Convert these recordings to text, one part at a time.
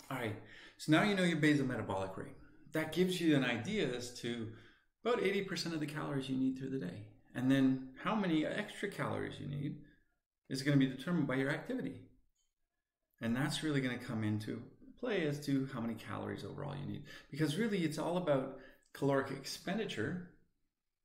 All right, so now you know your basal metabolic rate. That gives you an idea as to about 80% of the calories you need through the day. And then how many extra calories you need is going to be determined by your activity. And that's really going to come into play as to how many calories overall you need. Because really it's all about caloric expenditure,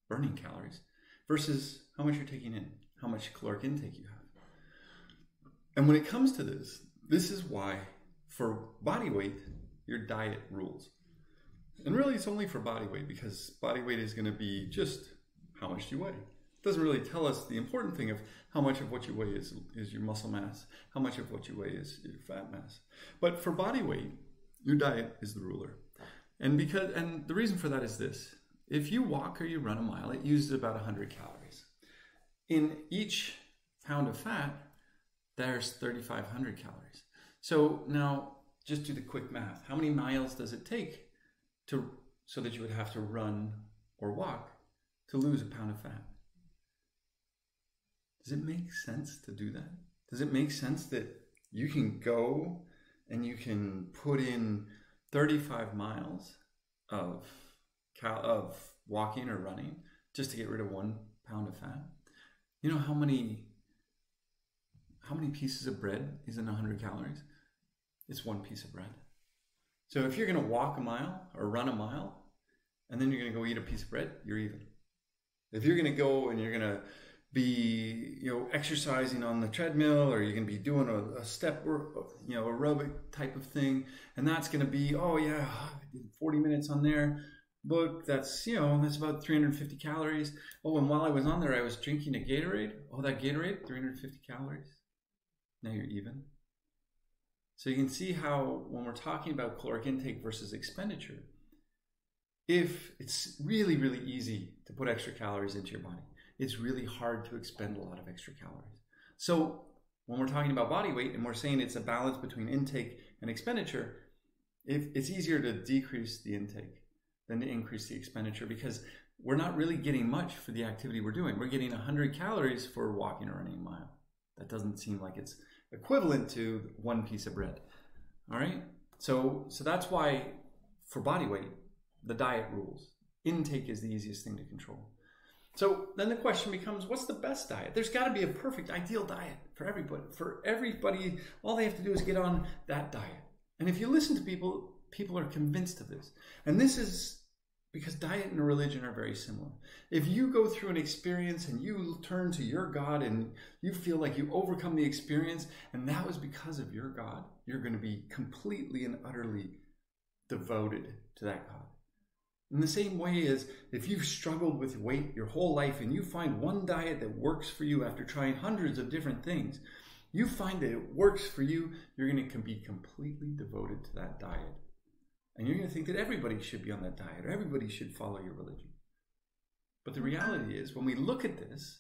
burning calories, versus how much you're taking in, how much caloric intake you have. And when it comes to this, this is why for body weight, your diet rules. And really it's only for body weight, because body weight is going to be just how much do you weigh. It doesn't really tell us the important thing of how much of what you weigh is your muscle mass, how much of what you weigh is your fat mass. But for body weight, your diet is the ruler. And the reason for that is this. If you walk or you run a mile, it uses about 100 calories. In each pound of fat, there's 3,500 calories. So now just do the quick math. How many miles does it take so that you would have to run or walk to lose a pound of fat? Does it make sense to do that? Does it make sense that you can go and you can put in 35 miles of walking or running just to get rid of 1 pound of fat? You know how many pieces of bread is in 100 calories? It's 1 piece of bread. So if you're going to walk a mile or run a mile, and then you're going to go eat a piece of bread, you're even. If you're going to go and you're going to be, exercising on the treadmill, or you're going to be doing a step work, aerobic type of thing, and that's going to be, 40 minutes on there. Look, that's about 350 calories. Oh, and while I was on there, I was drinking a Gatorade. Oh, that Gatorade, 350 calories. Now you're even. So you can see how when we're talking about caloric intake versus expenditure, if it's really, really easy to put extra calories into your body, it's really hard to expend a lot of extra calories. So when we're talking about body weight and we're saying it's a balance between intake and expenditure, it's easier to decrease the intake than to increase the expenditure, because we're not really getting much for the activity we're doing. We're getting 100 calories for walking or running a mile. That doesn't seem like it's equivalent to 1 piece of bread. All right? So that's why for body weight, the diet rules. Intake is the easiest thing to control. So then the question becomes, what's the best diet? There's got to be a perfect, ideal diet for everybody. For everybody, all they have to do is get on that diet. And if you listen to people, people are convinced of this. And this is because diet and religion are very similar. If you go through an experience and you turn to your God and you feel like you overcome the experience, and that was because of your God, you're going to be completely and utterly devoted to that God. In the same way as if you've struggled with weight your whole life and you find one diet that works for you after trying hundreds of different things, you find that it works for you, you're going to be completely devoted to that diet. And you're going to think that everybody should be on that diet, or everybody should follow your religion. But the reality is, when we look at this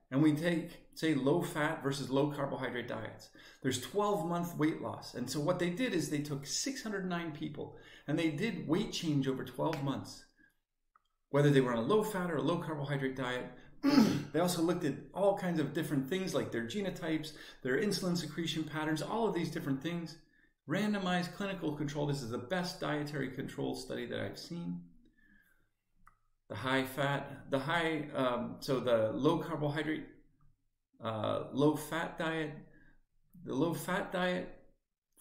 and we take, say, low fat versus low carbohydrate diets, there's 12-month weight loss. And so what they did is they took 609 people and they did weight change over 12 months, whether they were on a low fat or a low carbohydrate diet. They also looked at all kinds of different things like their genotypes, their insulin secretion patterns, all of these different things. Randomized clinical control. This is the best dietary control study that I've seen. The low carbohydrate, low fat diet. The low fat diet,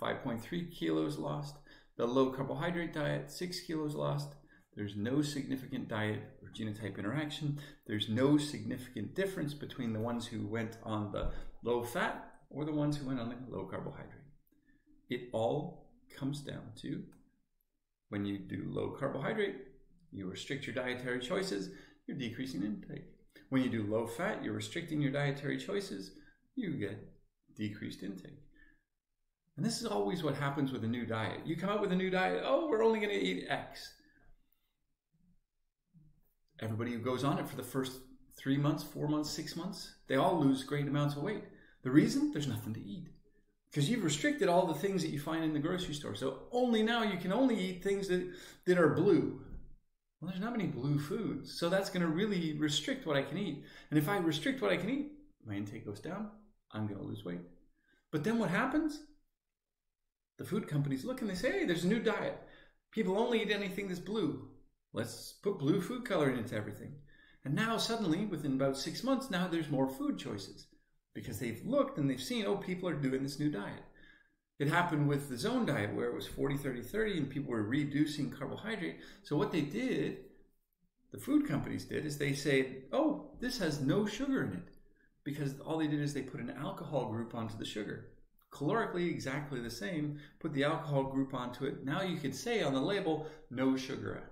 5.3 kilos lost. The low carbohydrate diet, 6 kilos lost. There's no significant diet or genotype interaction. There's no significant difference between the ones who went on the low fat or the ones who went on the low carbohydrate. It all comes down to, when you do low carbohydrate, you restrict your dietary choices, you're decreasing intake. When you do low fat, you're restricting your dietary choices, you get decreased intake. And this is always what happens with a new diet. You come up with a new diet, we're only going to eat X. Everybody who goes on it for the first 3 months, 4 months, 6 months, they all lose great amounts of weight. The reason? There's nothing to eat. Because you've restricted all the things that you find in the grocery store. So now you can only eat things that are blue. Well, there's not many blue foods. So that's going to really restrict what I can eat. And if I restrict what I can eat, my intake goes down. I'm going to lose weight. But then what happens? The food companies look and they say, hey, there's a new diet. People only eat anything that's blue. Let's put blue food coloring into everything. And now suddenly, within about 6 months, now there's more food choices because they've looked and they've seen, oh, people are doing this new diet. It happened with the zone diet where it was 40-30-30 and people were reducing carbohydrate. So what they did, the food companies did, is they say, oh, this has no sugar in it. Because all they did is they put an alcohol group onto the sugar. Calorically exactly the same, put the alcohol group onto it. Now you could say on the label, no sugar.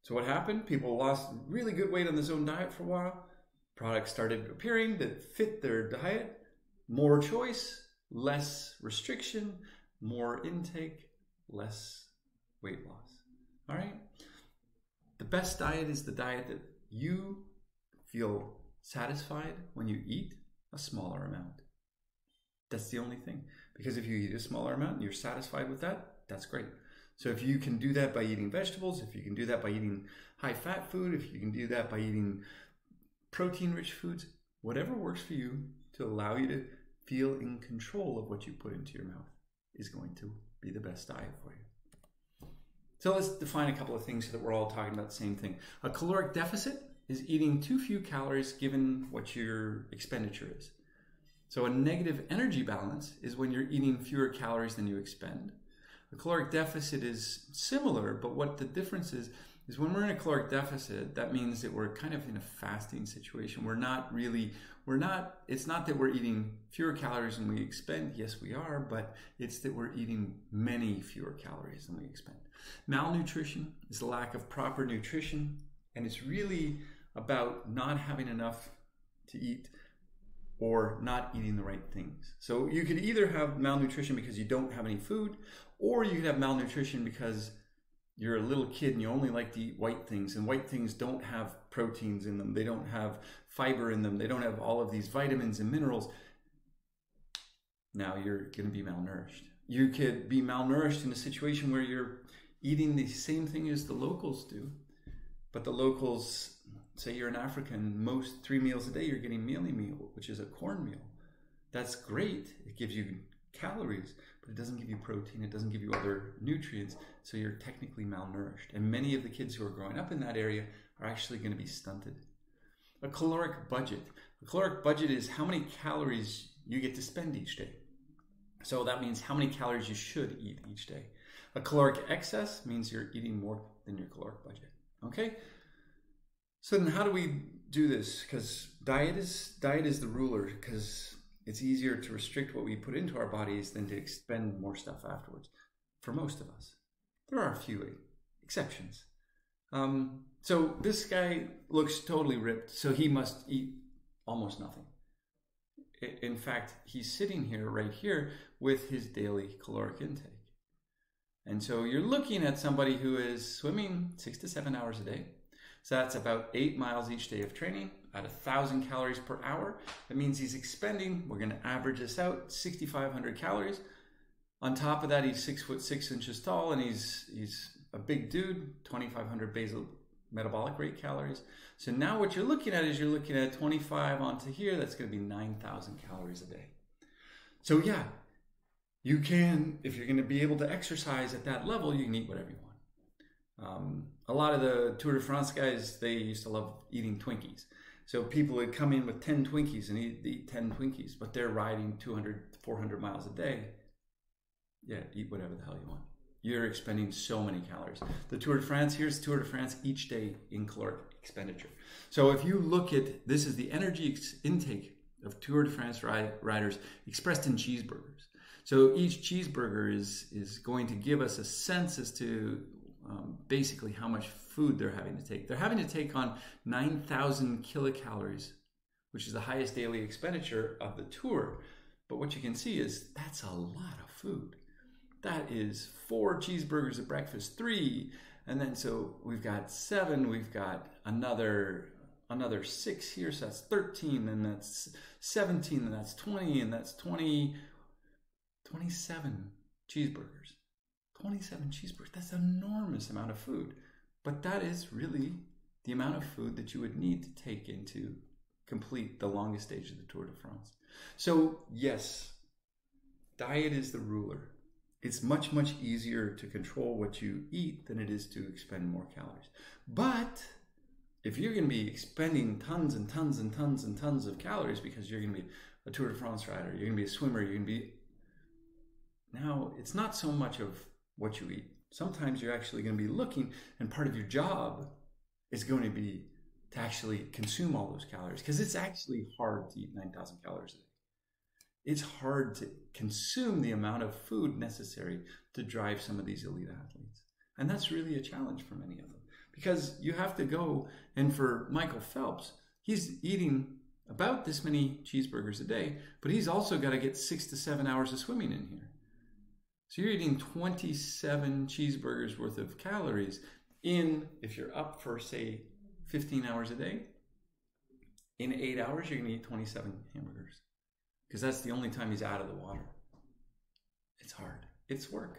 So what happened? People lost really good weight on the zone diet for a while. Products started appearing that fit their diet. More choice, less restriction, more intake, less weight loss. All right? The best diet is the diet that you feel satisfied when you eat a smaller amount. That's the only thing. Because if you eat a smaller amount and you're satisfied with that, that's great. So if you can do that by eating vegetables, if you can do that by eating high-fat food, if you can do that by eating protein-rich foods, whatever works for you to allow you to feel in control of what you put into your mouth is going to be the best diet for you. So let's define a couple of things so that we're all talking about the same thing. A caloric deficit is eating too few calories given what your expenditure is. So a negative energy balance is when you're eating fewer calories than you expend. A caloric deficit is similar, but what the difference is when we're in a caloric deficit, that means that we're kind of in a fasting situation. It's not that we're eating fewer calories than we expend. Yes, we are, but it's that we're eating many fewer calories than we expend. Malnutrition is a lack of proper nutrition, and it's really about not having enough to eat or not eating the right things. So you could either have malnutrition because you don't have any food, or you could have malnutrition because you're a little kid and you only like to eat white things, and white things don't have proteins in them, they don't have fiber in them, they don't have all of these vitamins and minerals. Now you're going to be malnourished. You could be malnourished in a situation where you're eating the same thing as the locals do, but the locals, say you're in Africa and most 3 meals a day you're getting mealie meal, which is a cornmeal. That's great. It gives you calories, but it doesn't give you protein. It doesn't give you other nutrients, so you're technically malnourished. And many of the kids who are growing up in that area are actually going to be stunted. A caloric budget. A caloric budget is how many calories you get to spend each day. So that means how many calories you should eat each day. A caloric excess means you're eating more than your caloric budget. Okay? So then how do we do this? Because diet is the ruler, because it's easier to restrict what we put into our bodies than to expend more stuff afterwards. For most of us. There are a few exceptions. So this guy looks totally ripped, so he must eat almost nothing. In fact, he's sitting here, right here, with his daily caloric intake. And so you're looking at somebody who is swimming 6 to 7 hours a day. So that's about 8 miles each day of training at 1,000 calories per hour. That means he's expending, we're going to average this out, 6,500 calories. On top of that, he's 6'6" tall, and he's a big dude, 2,500 basal metabolic rate calories. So now what you're looking at is you're looking at 25 onto here. That's going to be 9,000 calories a day. So yeah, you can, if you're going to be able to exercise at that level, you can eat whatever you want. A lot of the Tour de France guys, they used to love eating Twinkies. So people would come in with 10 Twinkies and eat 10 Twinkies, but they're riding 200, 400 miles a day. Yeah, eat whatever the hell you want. You're expending so many calories. The Tour de France, here's Tour de France each day in caloric expenditure. So if you look at, this is the energy intake of Tour de France riders expressed in cheeseburgers. So each cheeseburger is going to give us a sense as to basically how much food they're having to take. They're having to take on 9,000 kilocalories, which is the highest daily expenditure of the tour. But what you can see is that's a lot of food. That is 4 cheeseburgers at breakfast, 3, and then so we've got 7, we've got another 6 here, so that's 13, and that's 17, and that's 20, and that's 27 cheeseburgers. 27 cheeseburgers, that's an enormous amount of food. But that is really the amount of food that you would need to take in to complete the longest stage of the Tour de France. So yes, Diet is the ruler. It's much, much easier to control what you eat than it is to expend more calories. But if you're going to be expending tons and tons and tons and tons of calories because you're going to be a Tour de France rider, you're going to be a swimmer, you're going to be... Now, it's not so much of what you eat. Sometimes you're actually going to be looking, and part of your job is going to be to actually consume all those calories, because it's actually hard to eat 9,000 calories a day. It's hard to consume the amount of food necessary to drive some of these elite athletes. And that's really a challenge for many of them, because you have to go, and for Michael Phelps, he's eating about this many cheeseburgers a day, but he's also got to get 6 to 7 hours of swimming in here. So you're eating 27 cheeseburgers worth of calories in, if you're up for, say, 15 hours a day, in 8 hours, you're going to eat 27 hamburgers. Because that's the only time he's out of the water. It's hard. It's work.